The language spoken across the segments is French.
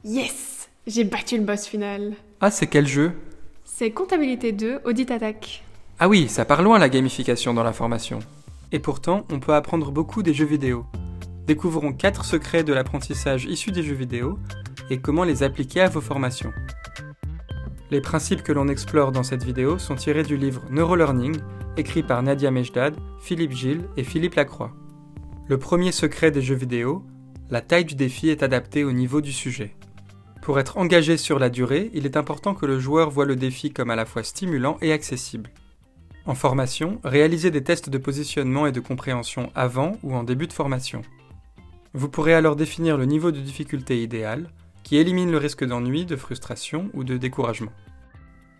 Yes! J'ai battu le boss final. Ah, c'est quel jeu? C'est Comptabilité 2, Audit Attack. Ah oui, ça part loin la gamification dans la formation. Et pourtant, on peut apprendre beaucoup des jeux vidéo. Découvrons 4 secrets de l'apprentissage issus des jeux vidéo et comment les appliquer à vos formations. Les principes que l'on explore dans cette vidéo sont tirés du livre Neurolearning, écrit par Nadia Mejdad, Philippe Gilles et Philippe Lacroix. Le premier secret des jeux vidéo, la taille du défi est adaptée au niveau du sujet. Pour être engagé sur la durée, il est important que le joueur voit le défi comme à la fois stimulant et accessible. En formation, réalisez des tests de positionnement et de compréhension avant ou en début de formation. Vous pourrez alors définir le niveau de difficulté idéal, qui élimine le risque d'ennui, de frustration ou de découragement.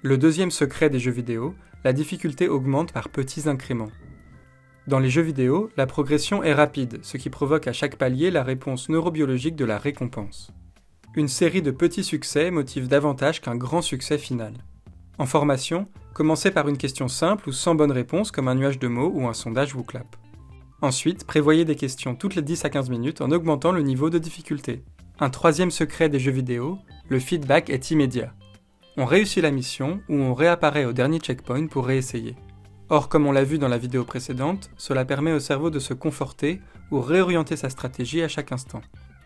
Le deuxième secret des jeux vidéo, la difficulté augmente par petits incréments. Dans les jeux vidéo, la progression est rapide, ce qui provoque à chaque palier la réponse neurobiologique de la récompense. Une série de petits succès motive davantage qu'un grand succès final. En formation, commencez par une question simple ou sans bonne réponse comme un nuage de mots ou un sondage WooClap. Ensuite, prévoyez des questions toutes les 10 à 15 minutes en augmentant le niveau de difficulté. Un troisième secret des jeux vidéo, le feedback est immédiat. On réussit la mission ou on réapparaît au dernier checkpoint pour réessayer. Or, comme on l'a vu dans la vidéo précédente, cela permet au cerveau de se conforter ou réorienter sa stratégie à chaque instant.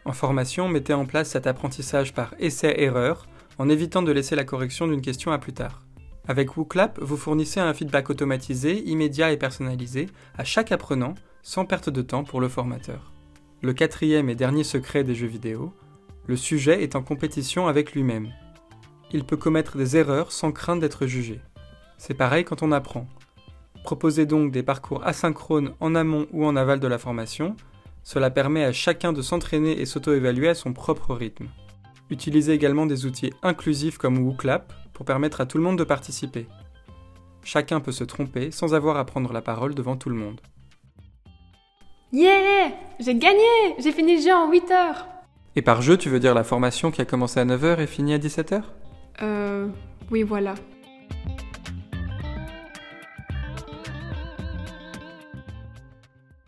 En formation, mettez en place cet apprentissage par essai-erreur en évitant de laisser la correction d'une question à plus tard. Avec WooClap, vous fournissez un feedback automatisé, immédiat et personnalisé à chaque apprenant, sans perte de temps pour le formateur. Le quatrième et dernier secret des jeux vidéo, le sujet est en compétition avec lui-même. Il peut commettre des erreurs sans crainte d'être jugé. C'est pareil quand on apprend. Proposez donc des parcours asynchrones en amont ou en aval de la formation, cela permet à chacun de s'entraîner et s'auto-évaluer à son propre rythme. Utilisez également des outils inclusifs comme WooClap pour permettre à tout le monde de participer. Chacun peut se tromper sans avoir à prendre la parole devant tout le monde. Yeah! J'ai gagné! J'ai fini le jeu en 8 heures! Et par jeu, tu veux dire la formation qui a commencé à 9h et fini à 17h? Oui, voilà.